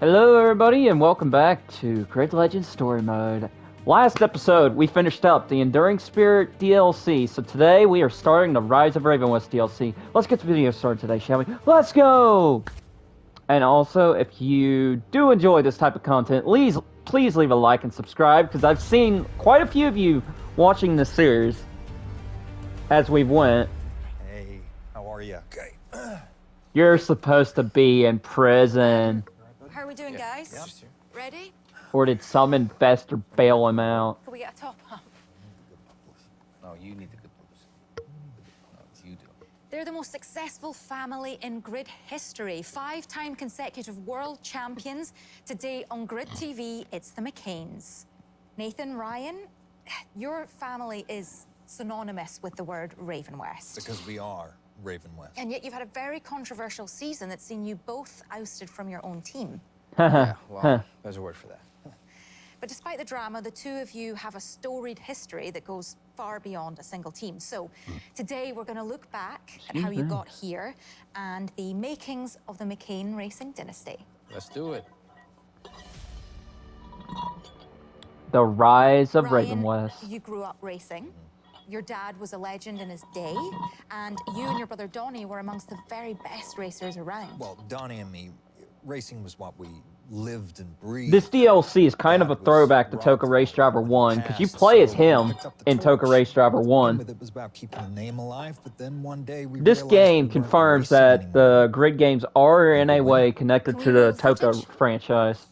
Hello everybody and welcome back to Grid Legends Story Mode. Last episode we finished up the Enduring Spirit DLC, so today we are starting the Rise of Ravenwest DLC. Let's get the video started today, shall we? Let's go! And also, if you do enjoy this type of content, please leave a like and subscribe, because I've seen quite a few of you watching this series as we went. Hey, how are you? Okay. You're supposed to be in prison. How are we doing, guys? Yep. Ready? Or did some investor bail him out? Can we get a top up? No, you need the good blues. No, it's you do. They're the most successful family in Grid history. 5-time consecutive world champions. Today on Grid TV, it's the McCains. Nathan, Ryan, your family is synonymous with the word Ravenwest. Because we are Ravenwest. And yet you've had a very controversial season that's seen you both ousted from your own team. Yeah, well, there's a word for that. But despite the drama, the two of you have a storied history that goes far beyond a single team. So today we're going to look back at how you got here and the makings of the McCain racing dynasty. Let's do it. The Rise of Ryan, Ravenwest. you grew up racing. Your dad was a legend in his day, and you and your brother Donnie were amongst the very best racers around. Well, Donnie and me, racing was what we lived and breathed. This DLC is kind of a Dad was throwback to rock Toka Race Driver 1, because you play as him Picked up the in Toka torch. Race Driver 1. It was about keeping the name alive, but then one day we This realized game we weren't confirms racing that anymore. the Grid games are in a way connected Can to we the roll Toka footage? franchise.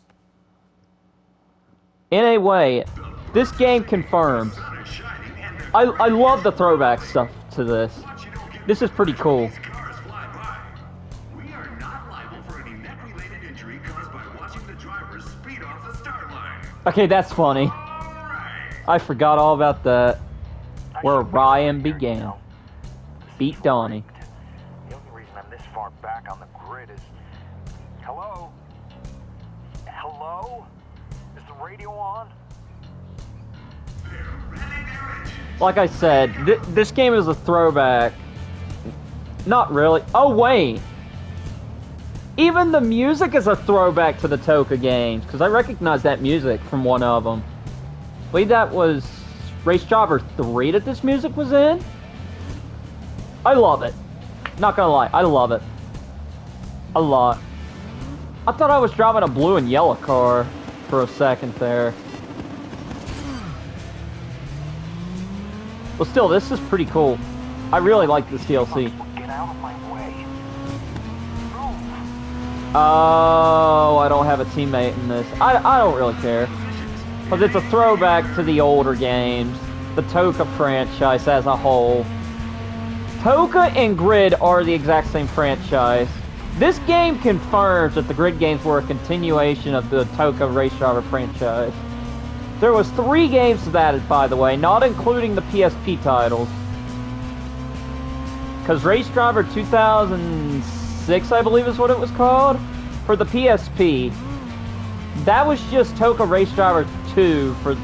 In a way, this game confirms. I love the throwback stuff to this. This is pretty cool. We are not liable for any neck-related injury caused by watching the driver speed off the start line. Okay, that's funny. All right. I forgot all about that. Where Ryan began. Beat Donnie. The only reason I'm this far back on the grid is... Hello? Hello? Is the radio on? Like I said, this game is a throwback. Not really. Oh, wait. Even the music is a throwback to the Toka games, because I recognize that music from one of them. I believe that was Race Driver 3 that this music was in. I love it. Not gonna lie, I love it. A lot. I thought I was driving a blue and yellow car for a second there. But still, this is pretty cool. I really like this DLC. Get out of my way. Move. Oh, I don't have a teammate in this. I don't really care. Because it's a throwback to the older games. The Toka franchise as a whole. Toka and Grid are the exact same franchise. This game confirms that the Grid games were a continuation of the Toka Race Driver franchise. There was 3 games to that, by the way, not including the PSP titles. Because Race Driver 2006, I believe is what it was called, for the PSP. That was just Toka Race Driver 2 for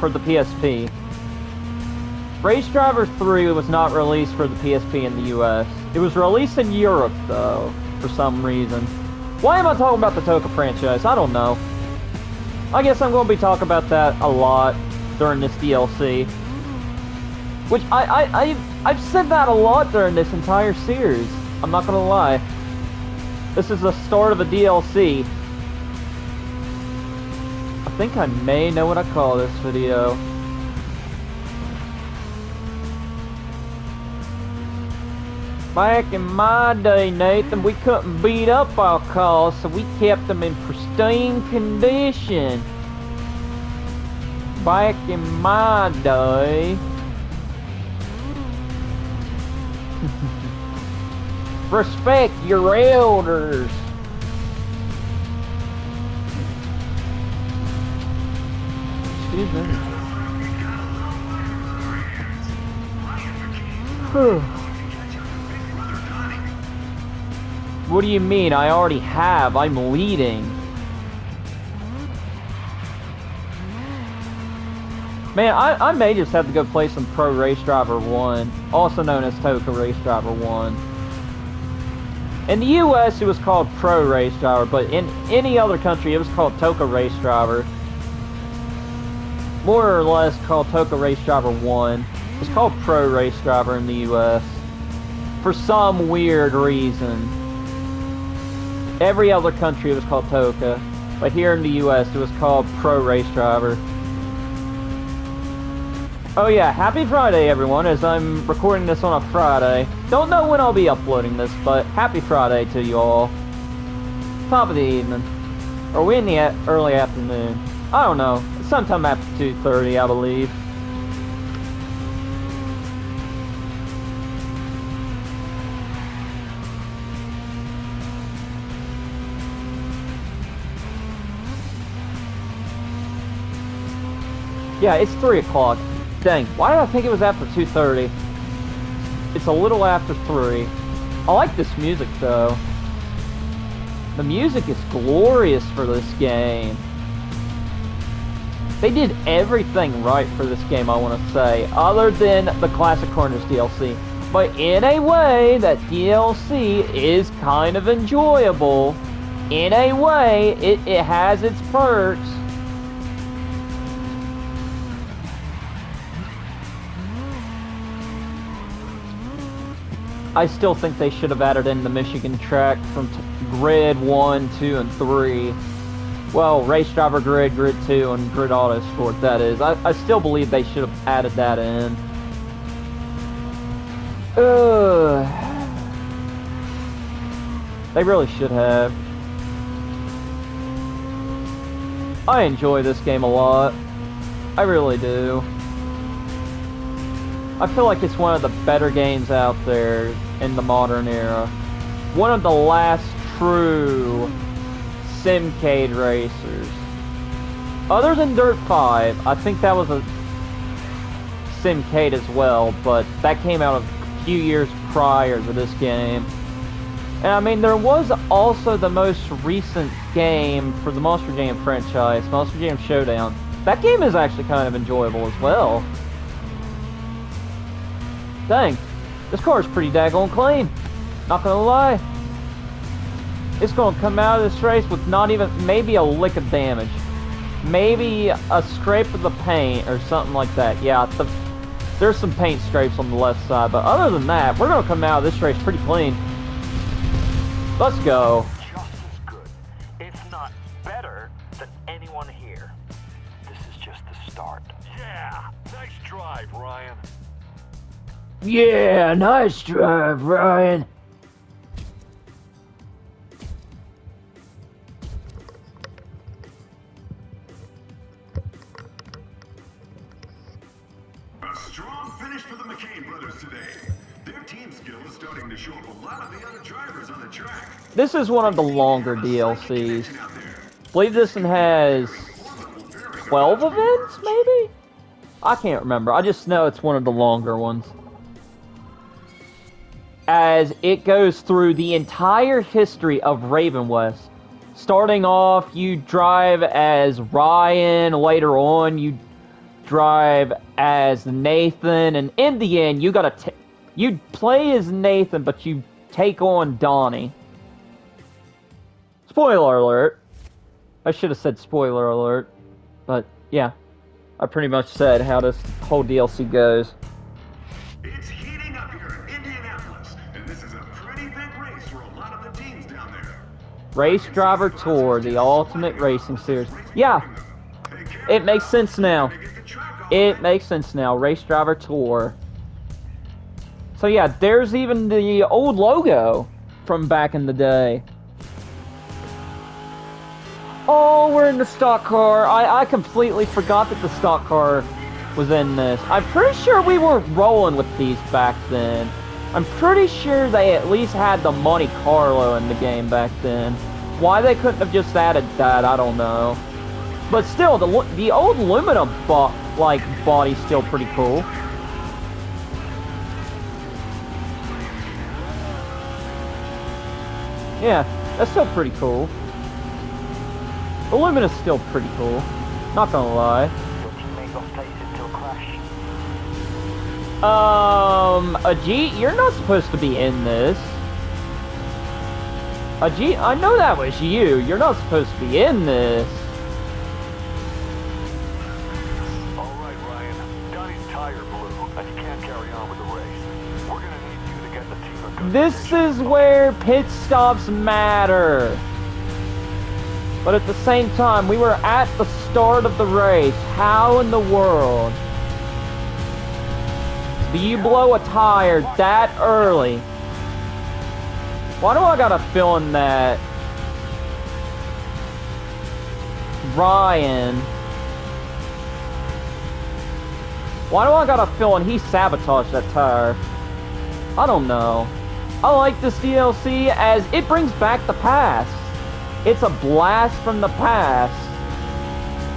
the PSP. Race Driver 3 was not released for the PSP in the US. It was released in Europe, though, for some reason. Why am I talking about the Toka franchise? I don't know. I guess I'm going to be talking about that a lot during this DLC. Which, I've said that a lot during this entire series. I'm not going to lie. This is the start of a DLC. I think I may know what I call this video. Back in my day, Nathan, we couldn't beat up our cars, so we kept them in pristine condition. Back in my day. Respect your elders. Excuse me. What do you mean? I already have. I'm leading. Man, I may just have to go play some Pro Race Driver 1, also known as Toka Race Driver 1. In the US, it was called Pro Race Driver, but in any other country, it was called Toka Race Driver. More or less called Toka Race Driver 1. It's called Pro Race Driver in the US. For some weird reason. Every other country, it was called Toka. But here in the US, it was called Pro Race Driver. Oh yeah, happy Friday everyone, as I'm recording this on a Friday. Don't know when I'll be uploading this, but happy Friday to you all. Top of the evening. Or we in the early afternoon. I don't know. Sometime after 2:30, I believe. Yeah, it's 3 o'clock. Dang, why did I think it was after 2:30? It's a little after 3. I like this music, though. The music is glorious for this game. They did everything right for this game, I want to say, other than the Classic Corners DLC. But in a way, that DLC is kind of enjoyable. In a way, it has its perks. I still think they should have added in the Michigan track from Grid 1, 2, and 3. Well, Race Driver Grid, Grid 2, and Grid Autosport, that is. I still believe they should have added that in. They really should have. I enjoy this game a lot. I really do. I feel like it's one of the better games out there in the modern era. One of the last true simcade racers. Other than Dirt 5, I think that was a simcade as well, but that came out a few years prior to this game. And I mean, there was also the most recent game for the Monster Jam franchise, Monster Jam Showdown. That game is actually kind of enjoyable as well. Dang, this car is pretty daggone clean. Not gonna lie. It's gonna come out of this race with not even, maybe a lick of damage. Maybe a scrape of the paint or something like that. Yeah, there's some paint scrapes on the left side, but other than that, we're gonna come out of this race pretty clean. Let's go. Just as good, if not better, than anyone here. This is just the start. Yeah, nice drive, Ryan. Yeah, nice drive, Ryan. A strong finish for the McCain brothers today. Their team skill is starting to show up a lot of the other drivers on the track. This is one of the longer DLCs. I believe this one has 12 events, maybe? I can't remember. I just know it's one of the longer ones. As it goes through the entire history of Raven West. Starting off, you drive as Ryan. Later on, you drive as Nathan. And in the end, you play as Nathan, but you take on Donnie. Spoiler alert. I should have said spoiler alert. But, yeah. I pretty much said how this whole DLC goes. It's heating up here in Indianapolis, and this is a pretty big race for a lot of the teams down there. Race Driver Tour, the Ultimate Racing Series. Yeah, it makes sense now. It makes sense now. Race Driver Tour. So yeah, there's even the old logo from back in the day. Oh, we're in the stock car. I completely forgot that the stock car was in this. I'm pretty sure we weren't rolling with these back then. I'm pretty sure they at least had the Monte Carlo in the game back then. Why they couldn't have just added that, I don't know. But still, the old aluminum body's still pretty cool. Yeah, that's still pretty cool. Alumina's still pretty cool. Not gonna lie. Your teammate got placed into a crash. Ajit, you're not supposed to be in this. Gee, I know that was you. You're not supposed to be in this. All right, Ryan. Donnie's tire blew, and he can't carry on with the race. We're gonna need you to get the team a good This position. is where pit stops matter. But at the same time, we were at the start of the race. How in the world do you blow a tire that early? Why do I got a feeling that Ryan... Why do I got a feeling he sabotaged that tire? I don't know. I like this DLC as it brings back the past. It's a blast from the past.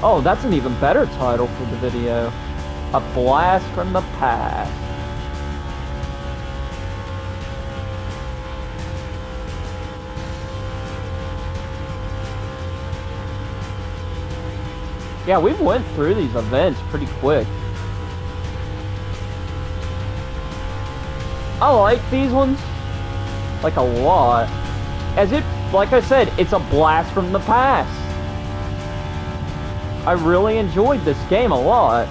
Oh, that's an even better title for the video. A blast from the past. Yeah, we went through these events pretty quick. I like these ones, like a lot. As it, like I said, it's a blast from the past. I really enjoyed this game a lot.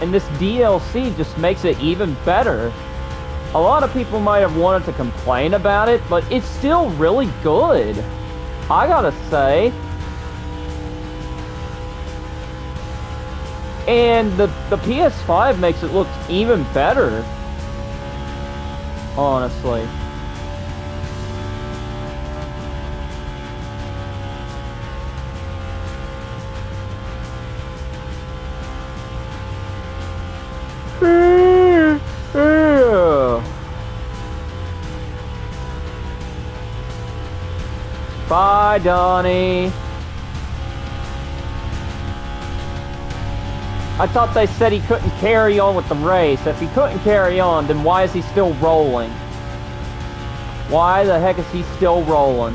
And this DLC just makes it even better. A lot of people might have wanted to complain about it, but it's still really good. I gotta say. And the PS5 makes it look even better. Honestly. Bye, Donnie. I thought they said he couldn't carry on with the race. If he couldn't carry on, then why is he still rolling? Why the heck is he still rolling?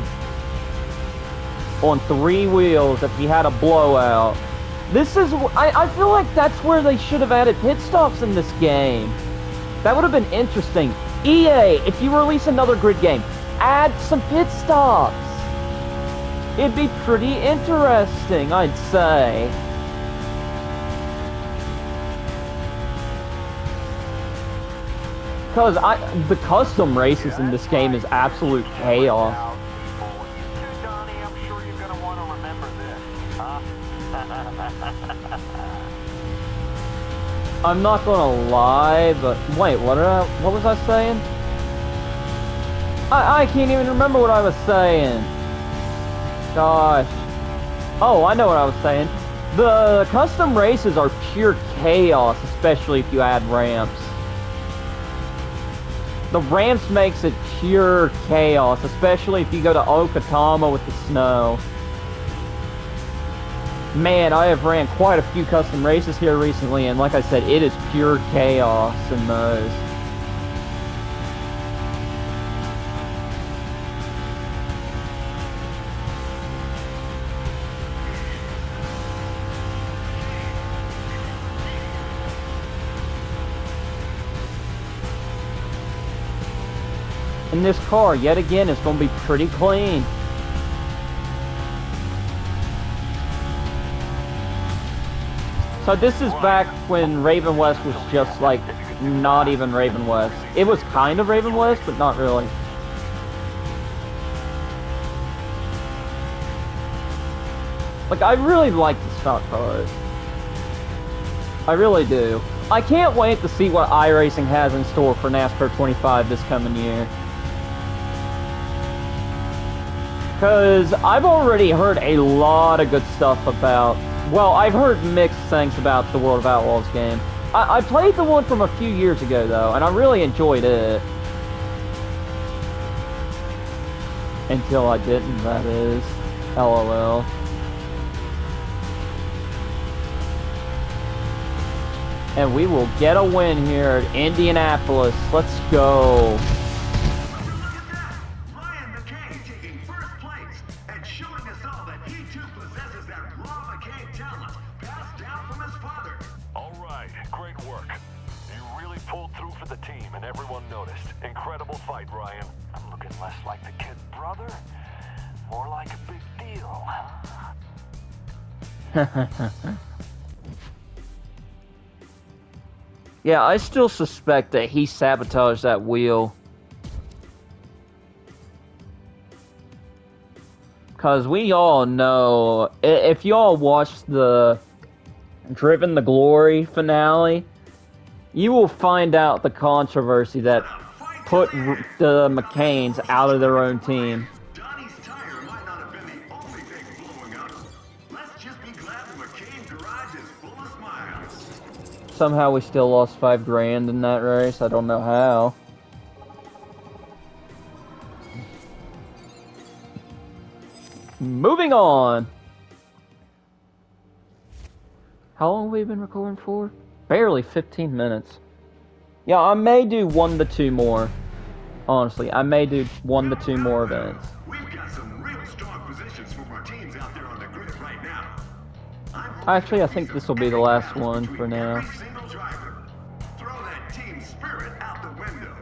On 3 wheels if he had a blowout. This is... I feel like that's where they should have added pit stops in this game. That would have been interesting. EA, if you release another grid game, add some pit stops. It'd be pretty interesting, I'd say. Because the custom races in this game is absolute chaos. Donnie, I'm sure you're gonna want to remember this, huh? I'm not gonna lie, but wait, what was I saying? I can't even remember what I was saying. Gosh. Oh, I know what I was saying. The custom races are pure chaos, especially if you add ramps. The ramps makes it pure chaos, especially if you go to Okatama with the snow. Man, I have ran quite a few custom races here recently, and like I said, it is pure chaos in those. And this car, yet again, is going to be pretty clean. So this is back when Raven West was just like, not even Raven West. It was kind of Raven West, but not really. Like, I really like the stock cars. I really do. I can't wait to see what iRacing has in store for NASCAR 25 this coming year. Because I've already heard a lot of good stuff about... Well, I've heard mixed things about the World of Outlaws game. I played the one from a few years ago, though, and I really enjoyed it. Until I didn't, that is. LOL. And we will get a win here at Indianapolis. Let's go. Pulled through for the team, and everyone noticed. Incredible fight, Ryan. I'm looking less like the kid brother, more like a big deal, huh? Yeah, I still suspect that he sabotaged that wheel. Because we all know, if y'all watched the Driven to Glory finale, you will find out the controversy that put the McCains out of their own team. Donnie's tire might not have been the only thing blowing up. Let's just be glad the McCain garage is full of smiles. Somehow we still lost $5,000 in that race. I don't know how. Moving on. How long have we been recording for? Barely 15 minutes. Yeah, I may do 1 to 2 more. Honestly, I may do 1 to 2 more events. We've got some real strong positions from our teams out there on the grid right now. Actually, I think this will be the last one for now. Every single driver. Throw that team spirit out the window.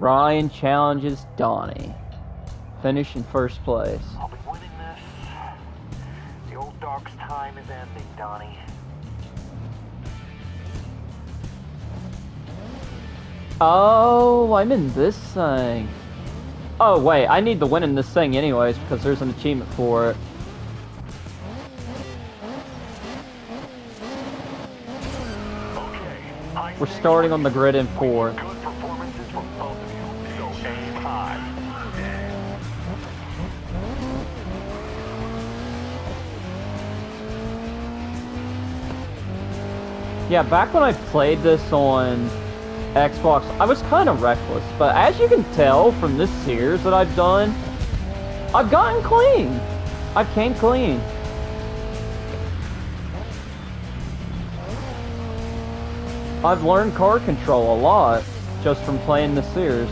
Ryan challenges Donnie. Finish in first place. I'll be winning this. The old dark's time is ending, Donnie. Oh, I'm in this thing. Oh, wait, I need to win in this thing anyways, because there's an achievement for it. Okay. We're starting on the grid in 4. Good performances from both of you, so aim high. Yeah, back when I played this on Xbox, I was kind of reckless, but as you can tell from this series that I've done, I've gotten clean. I came clean. I've learned car control a lot just from playing this series.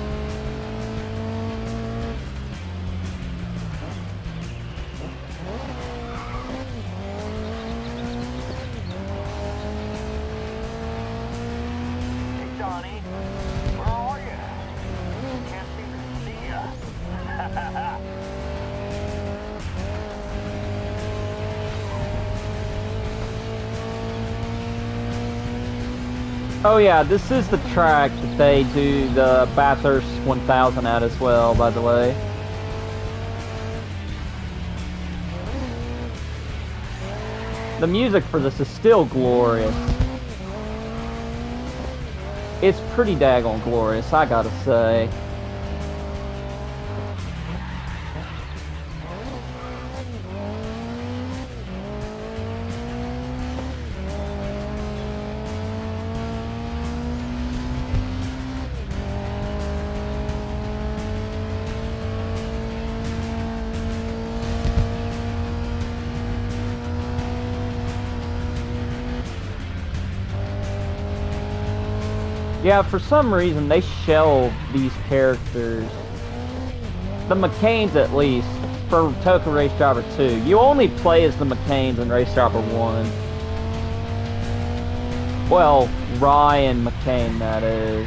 Hey, Donnie. Where are you? Can't seem to see ya. Oh yeah, this is the track that they do the Bathurst 1000 at as well, by the way. The music for this is still glorious. It's pretty daggone glorious, I gotta say. Yeah, for some reason they shelved these characters. The McCains at least, for Toka Race Driver 2. You only play as the McCains in Race Driver 1. Well, Ryan McCain, that is.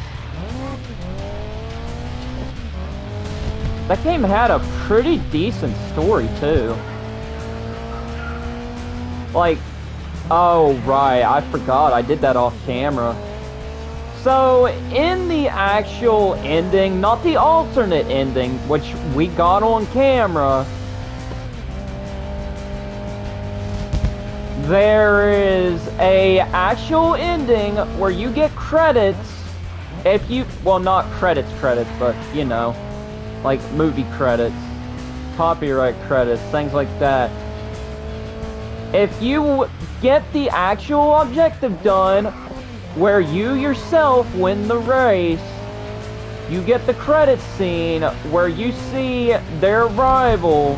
That game had a pretty decent story, too. Like, oh, right, I forgot, I did that off camera. So, in the actual ending, not the alternate ending, which we got on camera, there is a actual ending where you get credits if you, well, not credits, but, you know, like movie credits, copyright credits, things like that. If you get the actual objective done, where you yourself win the race, you get the credits scene where you see their rival,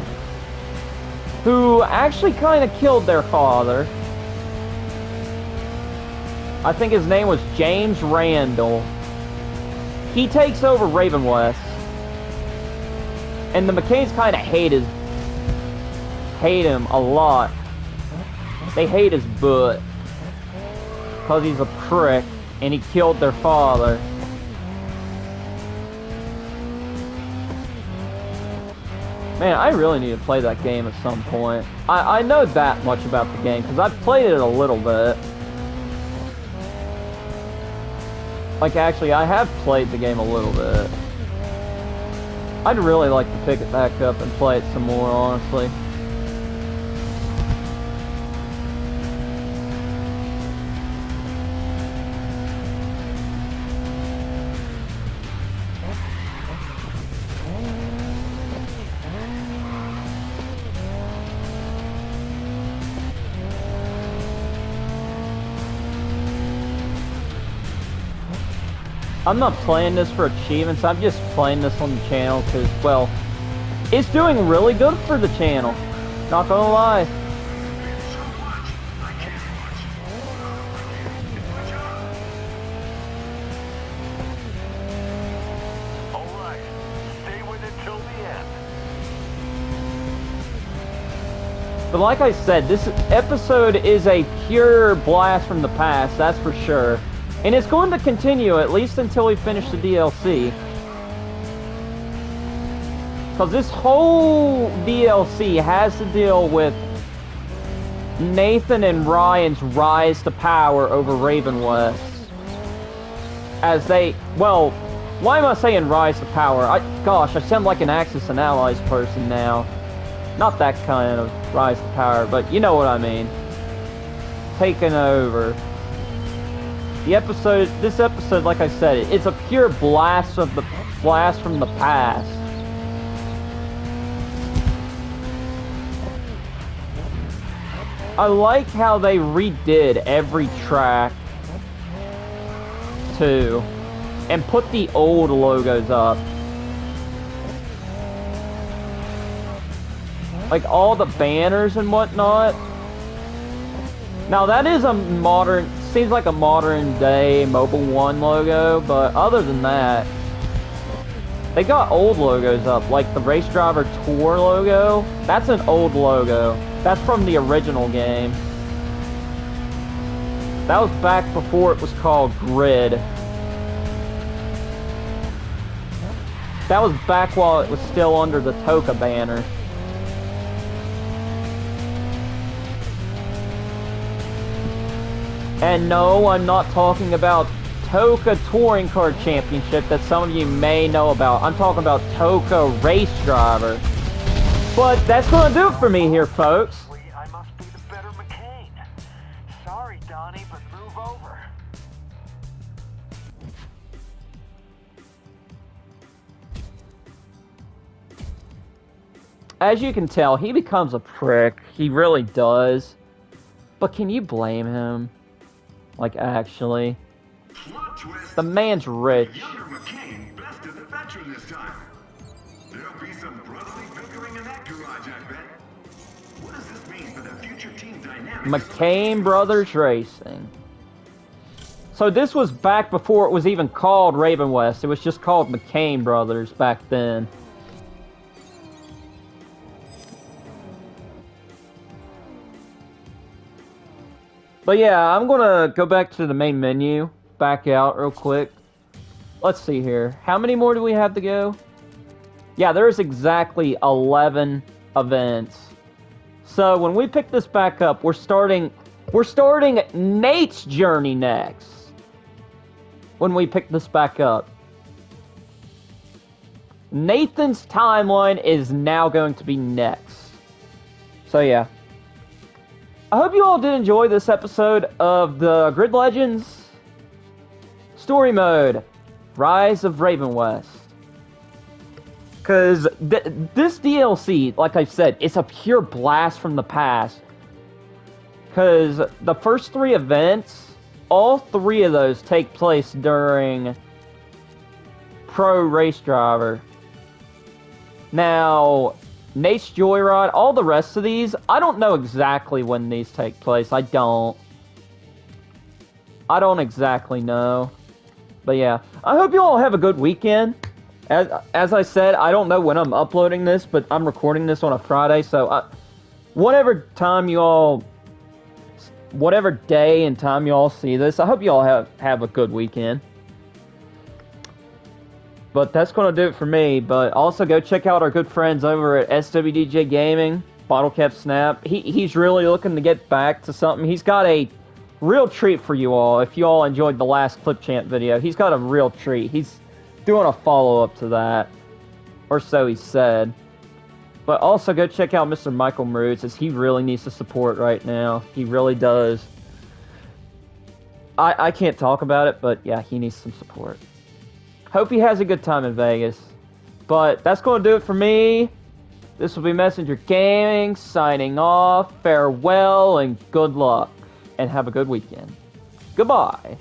who actually kind of killed their father. I think his name was James Randall. He takes over Raven West, and the McCains kind of hate him a lot. They hate his butt. Because he's a prick, and he killed their father. Man, I really need to play that game at some point. I know that much about the game, because I've played it a little bit. Like, actually, I have played the game a little bit. I'd really like to pick it back up and play it some more, honestly. I'm not playing this for achievements, I'm just playing this on the channel because, well, it's doing really good for the channel. Not gonna lie. So much, I can't watch. It's my job. Alright, stay with it till the end. But like I said, this episode is a pure blast from the past, that's for sure. And it's going to continue, at least until we finish the DLC. Because this whole DLC has to deal with Nathan and Ryan's rise to power over Raven West. As they, well, why am I saying rise to power? Gosh, I sound like an Axis and Allies person now. Not that kind of rise to power, but you know what I mean. Taking over. This episode, like I said, it's a pure blast from the past. I like how they redid every track too, and put the old logos up. Like all the banners and whatnot. Now that is a modern, seems like a modern day Mobile One logo, but other than that, they got old logos up, like the Race Driver Tour logo. That's an old logo. That's from the original game. That was back before it was called Grid. That was back while it was still under the Toka banner. And no, I'm not talking about Toka Touring Car Championship that some of you may know about. I'm talking about Toka Race Driver. But that's gonna do it for me here, folks. I must be the better McCain. Sorry, Donnie, but move over. As you can tell, he becomes a prick. He really does. But can you blame him? Like, actually. Plot twist. The man's rich. Younger McCain bested the veteran this time. There'll be some brotherly bickering in that garage, I bet. What does this mean for the future team dynamics? McCain Brothers Racing. So this was back before it was even called Raven West. It was just called McCain Brothers back then. But yeah, I'm gonna go back to the main menu, back out real quick. Let's see here. How many more do we have to go? Yeah, there's exactly 11 events. So when we pick this back up, we're starting Nate's journey next. When we pick this back up. Nathan's timeline is now going to be next. So yeah. I hope you all did enjoy this episode of the Grid Legends Story Mode, Rise of Raven West. Because this DLC, like I said, it's a pure blast from the past. Because the first 3 events, all 3 of those take place during Pro Race Driver. Now, Nate's Joyride, all the rest of these, I don't know exactly when these take place. I don't exactly know. But yeah, I hope you all have a good weekend. As I said, I don't know when I'm uploading this, but I'm recording this on a Friday, so whatever day and time you all see this, I hope you all have a good weekend. But that's going to do it for me. But also go check out our good friends over at SWDJ Gaming, Bottle Cap Snap. He's really looking to get back to something. He's got a real treat for you all. If you all enjoyed the last Clip Champ video, he's got a real treat. He's doing a follow-up to that. Or so he said. But also go check out Mr. Michael Maroots, as he really needs the support right now. He really does. I can't talk about it, but yeah, he needs some support. Hope he has a good time in Vegas. But that's going to do it for me. This will be Messenger Gaming, signing off. Farewell and good luck. And have a good weekend. Goodbye.